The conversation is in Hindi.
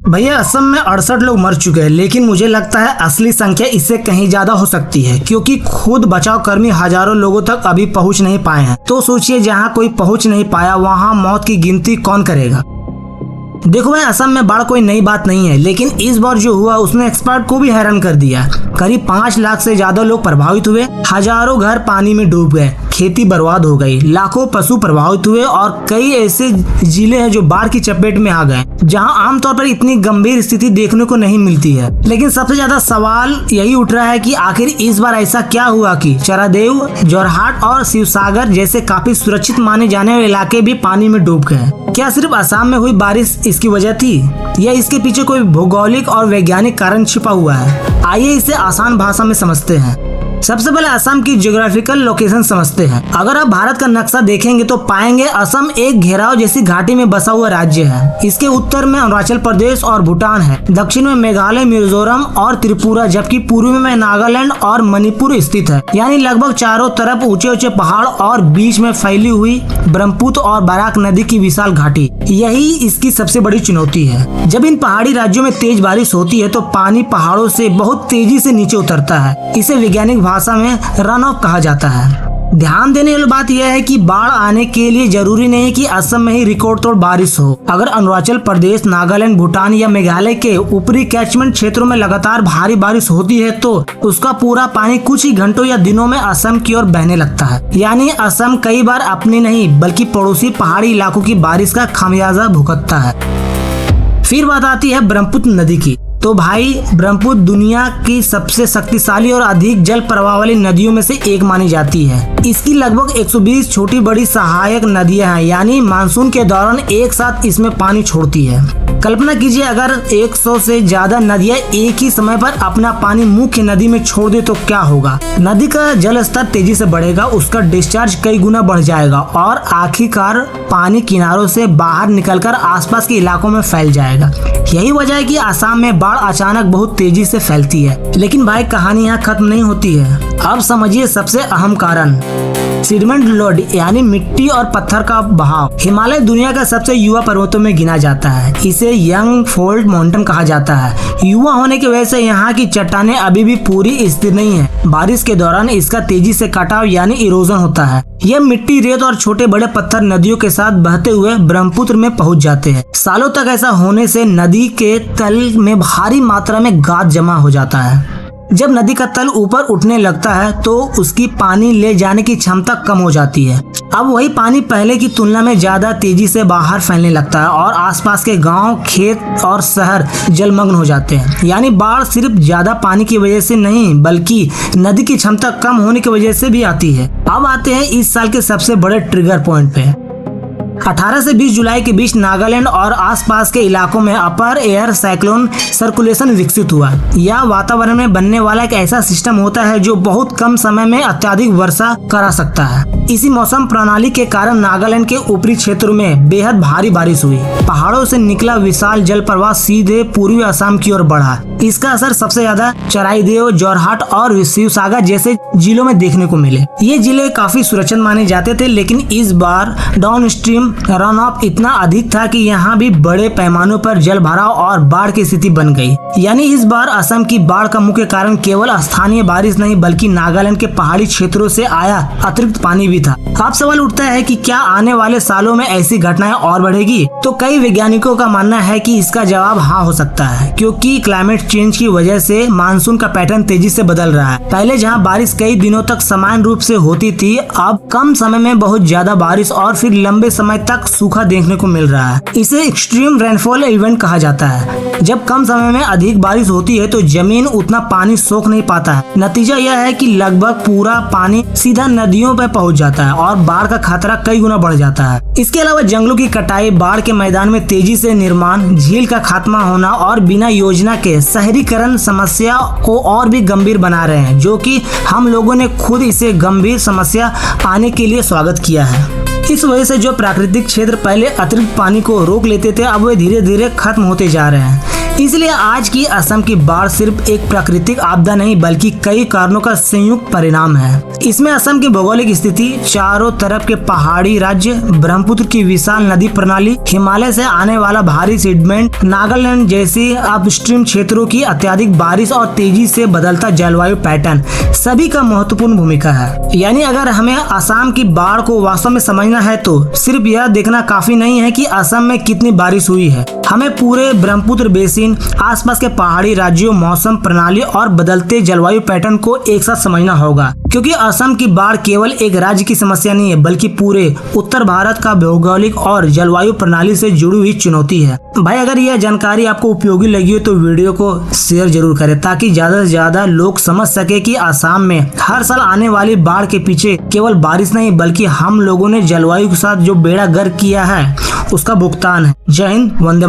भैया असम में 68 लोग मर चुके हैं, लेकिन मुझे लगता है असली संख्या इससे कहीं ज्यादा हो सकती है, क्योंकि खुद बचाव कर्मी हजारों लोगों तक अभी पहुंच नहीं पाए हैं। तो सोचिए, जहां कोई पहुंच नहीं पाया वहां मौत की गिनती कौन करेगा। देखो भाई, असम में बाढ़ कोई नई बात नहीं है, लेकिन इस बार जो हुआ उसने एक्सपर्ट को भी हैरान कर दिया। करीब 5 लाख से ज्यादा लोग प्रभावित हुए, हजारों घर पानी में डूब गए, खेती बर्बाद हो गई, लाखों पशु प्रभावित हुए और कई ऐसे जिले हैं जो बाढ़ की चपेट में आ गए, जहां आमतौर पर इतनी गंभीर स्थिति देखने को नहीं मिलती है। लेकिन सबसे ज्यादा सवाल यही उठ रहा है कि आखिर इस बार ऐसा क्या हुआ कि चरादेव, जोरहाट और शिवसागर जैसे काफी सुरक्षित माने जाने वाले इलाके भी पानी में डूब गए। क्या सिर्फ असम में हुई बारिश इसकी वजह थी, या इसके पीछे कोई भौगोलिक और वैज्ञानिक कारण छिपा हुआ है? आइए इसे आसान भाषा में समझते हैं। सबसे पहले असम की ज्योग्राफिकल लोकेशन समझते हैं। अगर आप भारत का नक्शा देखेंगे तो पाएंगे असम एक घेराव जैसी घाटी में बसा हुआ राज्य है। इसके उत्तर में अरुणाचल प्रदेश और भूटान है, दक्षिण में मेघालय, मिजोरम और त्रिपुरा, जबकि पूर्व में नागालैंड और मणिपुर स्थित है। यानी लगभग चारों तरफ ऊंचे ऊंचे पहाड़ और बीच में फैली हुई ब्रह्मपुत्र और बराक नदी की विशाल घाटी। यही इसकी सबसे बड़ी चुनौती है। जब इन पहाड़ी राज्यों में तेज बारिश होती है तो पानी पहाड़ों से बहुत तेजी से नीचे उतरता है। इसे वैज्ञानिक भाषा में रन ऑफ कहा जाता है। ध्यान देने वाली बात यह है कि बाढ़ आने के लिए जरूरी नहीं कि असम में ही रिकॉर्ड तोड़ बारिश हो। अगर अरुणाचल प्रदेश, नागालैंड, भूटान या मेघालय के ऊपरी कैचमेंट क्षेत्रों में लगातार भारी बारिश होती है तो उसका पूरा पानी कुछ ही घंटों या दिनों में असम की ओर बहने लगता है। यानी असम कई बार अपनी नहीं बल्कि पड़ोसी पहाड़ी इलाकों की बारिश का खामियाजा भुगतता है। फिर बात आती है ब्रह्मपुत्र नदी की। तो भाई, ब्रह्मपुत्र दुनिया की सबसे शक्तिशाली और अधिक जल प्रवाह वाली नदियों में से एक मानी जाती है। इसकी लगभग 120 छोटी बड़ी सहायक नदियां हैं, यानी मानसून के दौरान एक साथ इसमें पानी छोड़ती है। कल्पना कीजिए, अगर 100 से ज्यादा नदियां एक ही समय पर अपना पानी मुख्य नदी में छोड़ दे तो क्या होगा। नदी का जल स्तर तेजी से बढ़ेगा, उसका डिस्चार्ज कई गुना बढ़ जाएगा और आखिरकार पानी किनारों से बाहर निकलकर आसपास के इलाकों में फैल जाएगा। यही वजह है कि असम में बाढ़ अचानक बहुत तेजी से फैलती है। लेकिन भाई, कहानी यहाँ खत्म नहीं होती है। अब समझिए सबसे अहम कारण, सीडमेंट लोड यानी मिट्टी और पत्थर का बहाव। हिमालय दुनिया का सबसे युवा पर्वतों में गिना जाता है। इसे यंग फोल्ड माउंटेन कहा जाता है। युवा होने की वजह से यहाँ की चट्टानें अभी भी पूरी स्थिर नहीं है। बारिश के दौरान इसका तेजी से कटाव यानी इरोजन होता है। यह मिट्टी, रेत और छोटे बड़े पत्थर नदियों के साथ बहते हुए ब्रह्मपुत्र में पहुँच जाते हैं। सालों तक ऐसा होने से नदी के तल में भारी मात्रा में गाद जमा हो जाता है। जब नदी का तल ऊपर उठने लगता है तो उसकी पानी ले जाने की क्षमता कम हो जाती है। अब वही पानी पहले की तुलना में ज्यादा तेजी से बाहर फैलने लगता है और आसपास के गांव, खेत और शहर जलमग्न हो जाते हैं। यानी बाढ़ सिर्फ ज्यादा पानी की वजह से नहीं बल्कि नदी की क्षमता कम होने की वजह से भी आती है। अब आते हैं इस साल के सबसे बड़े ट्रिगर पॉइंट पे। 18 से 20 जुलाई के बीच नागालैंड और आसपास के इलाकों में अपर एयर साइक्लोन सर्कुलेशन विकसित हुआ। यह वातावरण में बनने वाला एक ऐसा सिस्टम होता है जो बहुत कम समय में अत्यधिक वर्षा करा सकता है। इसी मौसम प्रणाली के कारण नागालैंड के ऊपरी क्षेत्रों में बेहद भारी बारिश हुई। पहाड़ों से निकला विशाल जल प्रवाह सीधे पूर्वी असम की ओर बढ़ा। इसका असर सबसे ज्यादा चराईदेव, जोरहाट और शिवसागर जैसे जिलों में देखने को मिले। ये जिले काफी सुरक्षित माने जाते थे, लेकिन इस बार डाउन स्ट्रीम रन ऑफ इतना अधिक था कि यहाँ भी बड़े पैमानों पर जल भराव और बाढ़ की स्थिति बन गई। यानी इस बार असम की बाढ़ का मुख्य कारण केवल स्थानीय बारिश नहीं बल्कि नागालैंड के पहाड़ी क्षेत्रों से आया अतिरिक्त पानी भी था। अब सवाल उठता है कि क्या आने वाले सालों में ऐसी घटनाएं और बढ़ेगी? तो कई वैज्ञानिकों का मानना है कि इसका जवाब हाँ हो सकता है, क्योंकि क्लाइमेट चेंज की वजह से मानसून का पैटर्न तेजी से बदल रहा है। पहले जहाँ बारिश कई दिनों तक समान रूप से होती थी, अब कम समय में बहुत ज्यादा बारिश और फिर लंबे समय तक सूखा देखने को मिल रहा है। इसे एक्सट्रीम रेनफॉल इवेंट कहा जाता है। जब कम समय में अधिक बारिश होती है तो जमीन उतना पानी सोख नहीं पाता है। नतीजा यह है कि लगभग पूरा पानी सीधा नदियों पर पहुंच जाता है और बाढ़ का खतरा कई गुना बढ़ जाता है। इसके अलावा जंगलों की कटाई, बाढ़ के मैदान में तेजी से निर्माण, झील का खात्मा होना और बिना योजना के शहरीकरण समस्या को और भी गंभीर बना रहे हैं, जो कि हम लोगों ने खुद इसे गंभीर समस्या आने के लिए स्वागत किया है। इस वजह से जो प्राकृतिक क्षेत्र पहले अतिरिक्त पानी को रोक लेते थे, अब वे धीरे धीरे खत्म होते जा रहे हैं। इसलिए आज की असम की बाढ़ सिर्फ एक प्राकृतिक आपदा नहीं बल्कि कई कारणों का संयुक्त परिणाम है। इसमें असम की भौगोलिक स्थिति, चारों तरफ के पहाड़ी राज्य, ब्रह्मपुत्र की विशाल नदी प्रणाली, हिमालय से आने वाला भारी सेडिमेंट, नागालैंड जैसी अपस्ट्रीम क्षेत्रों की अत्यधिक बारिश और तेजी से बदलता जलवायु पैटर्न सभी का महत्वपूर्ण भूमिका है। यानी अगर हमें असम की बाढ़ को वास्तव में समझना है तो सिर्फ यह देखना काफी नहीं है कि असम में कितनी बारिश हुई है, हमें पूरे ब्रह्मपुत्र बेसिन, आसपास के पहाड़ी राज्यों, मौसम प्रणाली और बदलते जलवायु पैटर्न को एक साथ समझना होगा। क्योंकि असम की बाढ़ केवल एक राज्य की समस्या नहीं है बल्कि पूरे उत्तर भारत का भौगोलिक और जलवायु प्रणाली से जुड़ी हुई चुनौती है। भाई अगर यह जानकारी आपको उपयोगी लगी हो तो वीडियो को शेयर जरूर करें ताकि ज्यादा से ज्यादा लोग समझ सके कि असम में हर साल आने वाली बाढ़ के पीछे केवल बारिश नहीं बल्कि हम लोगों ने जलवायु के साथ जो बेड़ा गर्क किया है उसका भुगतान है। जय हिंद, वंदे मातरम।